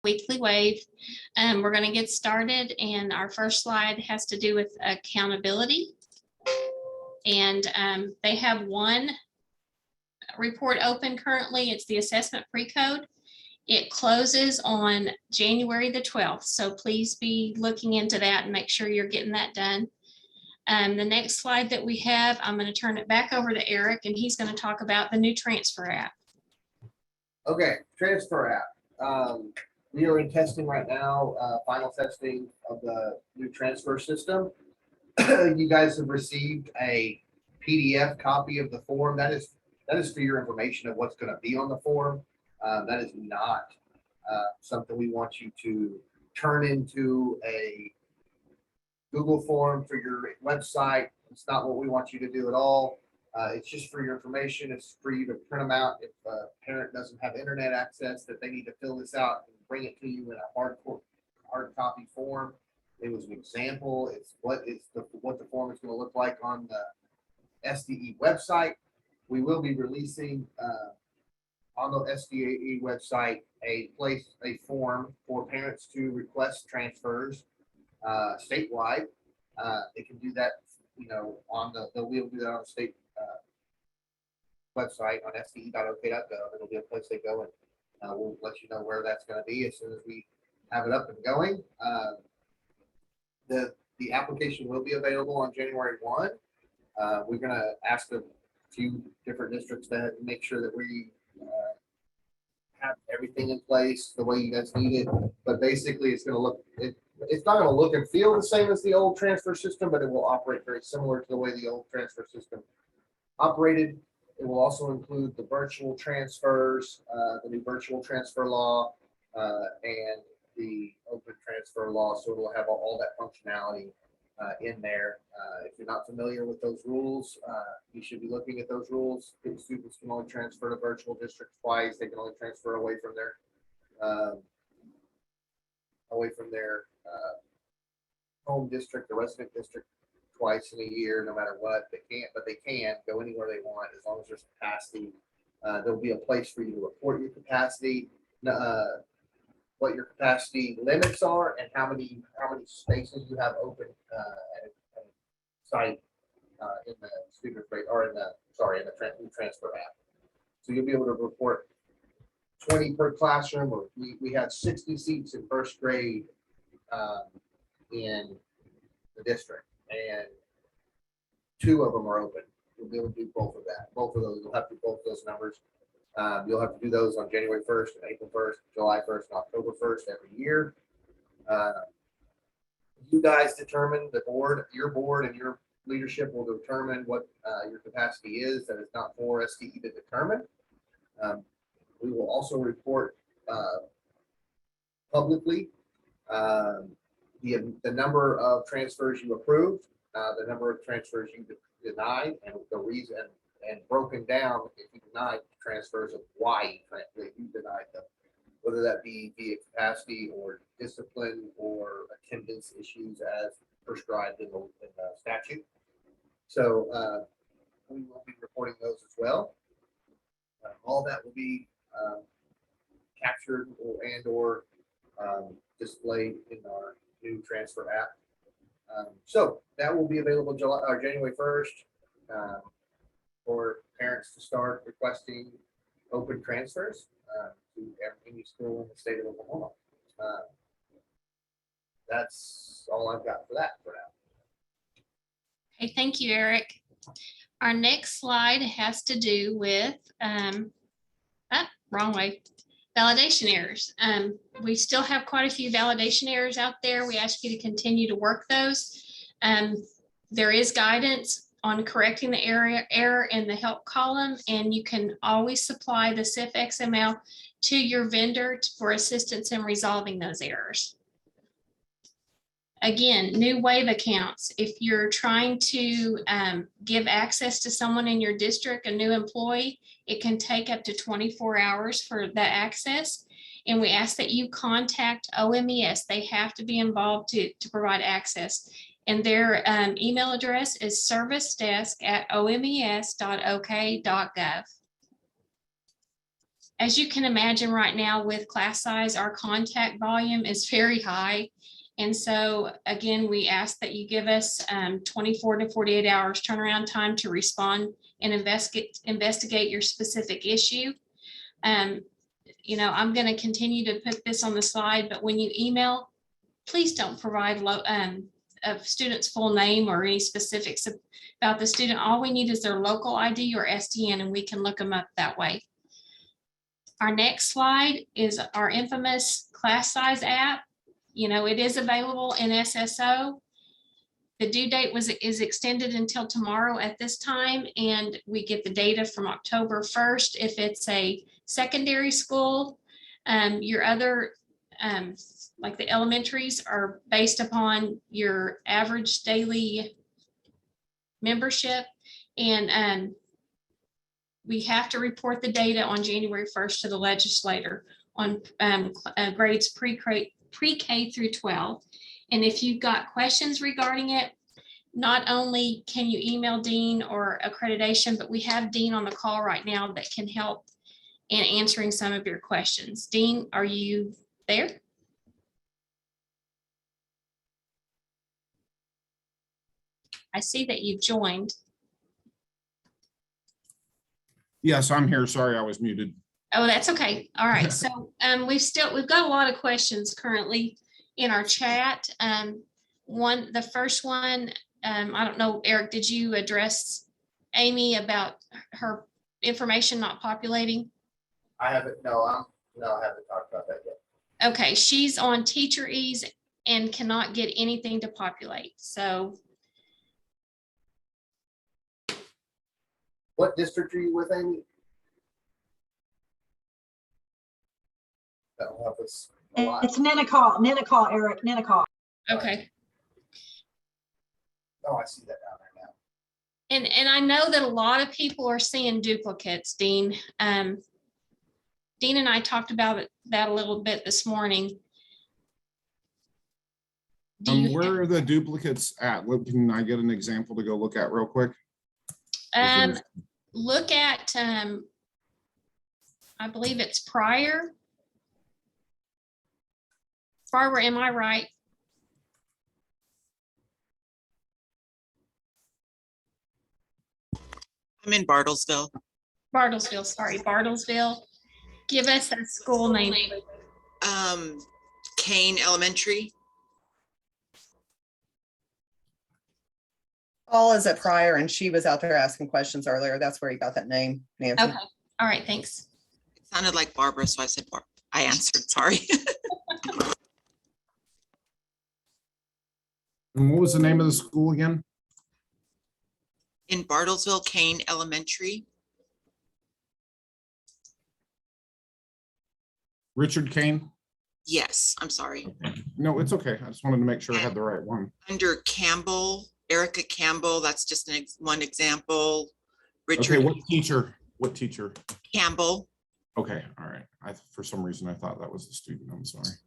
weekly wave. We're going to get started, and our first slide has to do with accountability. And they have one report open currently. It's the assessment pre-code. It closes on January the 12th. So please be looking into that and make sure you're getting that done. The next slide that we have, I'm going to turn it back over to Eric, and he's going to talk about the new transfer app. Okay, transfer app. We are in testing right now, final testing of the new transfer system. You guys have received a PDF copy of the form. That is for your information of what's going to be on the form. That is not something we want you to turn into a Google form for your website. It's not what we want you to do at all. It's just for your information. It's for you to print them out. If a parent doesn't have internet access, that they need to fill this out and bring it to you in a hard copy form. It was an example. It's what the form is going to look like on the SDE website. We will be releasing on the SDE website a form for parents to request transfers statewide. They can do that, they'll be able to do that on the state website on sde.ok.gov. It'll be a place they go, and we'll let you know where that's going to be as soon as we have it up and going. The application will be available on January 1. We're going to ask a few different districts to make sure that we have everything in place the way you guys need it. But basically, it's going to look it's not going to look and feel the same as the old transfer system, but it will operate very similar to the way the old transfer system operated. It will also include the virtual transfers, the new virtual transfer law, and the open transfer law. So it will have all that functionality in there. If you're not familiar with those rules, you should be looking at those rules. Students can only transfer to virtual district twice. They can only transfer away from their home district, the resident district, twice in a year, no matter what. They can go anywhere they want as long as there's capacity. There'll be a place for you to report your capacity, what your capacity limits are, and how many spaces you have open at a site in the student rate or in the transfer app. So you'll be able to report 20 per classroom, or we have 60 seats in first grade in the district, and 2 of them are open. You'll be able to do both of that. Both of those, you'll have to do both those numbers. You'll have to do those on January 1st and April 1st, July 1st, and October 1st every year. You guys determine, your board and your leadership will determine what your capacity is. That is not for SDE to determine. We will also report publicly the number of transfers you approved, the number of transfers you denied, and the reason, and broken down if you denied transfers of why you denied them, whether that be via capacity or discipline or attendance issues as prescribed in the statute. So we will be reporting those as well. All that will be captured or displayed in our new transfer app. So that will be available January 1st for parents to start requesting open transfers to every school in the state of Oklahoma. That's all I've got for that for now. Okay, thank you, Eric. Our next slide has to do with wrong way. Validation errors. We still have quite a few validation errors out there. We ask you to continue to work those. There is guidance on correcting the error in the help column, and you can always supply the CIF XML to your vendor for assistance in resolving those errors. Again, new wave accounts. If you're trying to give access to someone in your district, a new employee, it can take up to 24 hours for that access. And we ask that you contact OMES. They have to be involved to provide access. And their email address is servicedesk@omes.ok.gov. as you can imagine right now with class size, our contact volume is very high. And so again, we ask that you give us 24 to 48 hours turnaround time to respond and investigate your specific issue. You know, I'm going to continue to put this on the slide, but when you email, please don't provide a student's full name or any specifics about the student. All we need is their local ID or SDN, and we can look them up that way. Our next slide is our infamous class size app. You know, it is available in SSO. The due date is extended until tomorrow at this time, and we get the data from October 1st. If it's a secondary school, your other, like the elementaries, are based upon your average daily membership, and we have to report the data on January 1st to the legislator on grades pre-K through 12. And if you've got questions regarding it, not only can you email Dean or accreditation, but we have Dean on the call right now that can help in answering some of your questions. Dean, are you there? I see that you've joined. Yes, I'm here. Sorry, I was muted. Oh, that's okay. All right. So we've got a lot of questions currently in our chat. The first one, I don't know, Eric, did you address Amy about her information not populating? I haven't talked about that yet. Okay, she's on Teacher Ease and cannot get anything to populate. So What district are you with, Amy? That'll help us a lot. It's Nennecaw, Eric, Nennecaw. okay. Oh, I see that down there now. And I know that a lot of people are seeing duplicates, Dean. Dean and I talked about that a little bit this morning. Where are the duplicates at? What, can I get an example to go look at real quick? Look at, I believe it's prior. Barbara, am I right? I'm in Bartlesville. Bartlesville, sorry, Bartlesville. Give us a school name. Kane Elementary. Paul is at Pryor and she was out there asking questions earlier. That's where you got that name, Nancy. Okay, all right, thanks. It sounded like Barbara, so I said, I answered, sorry. And what was the name of the school again? In Bartlesville, Kane Elementary. Richard Kane? Yes, I'm sorry. No, it's okay. I just wanted to make sure I had the right one. Under Campbell, Erica Campbell, that's just one example. Okay, Richard what teacher? What teacher? Campbell. Okay, all right. For some reason, I thought that was the student. I'm sorry.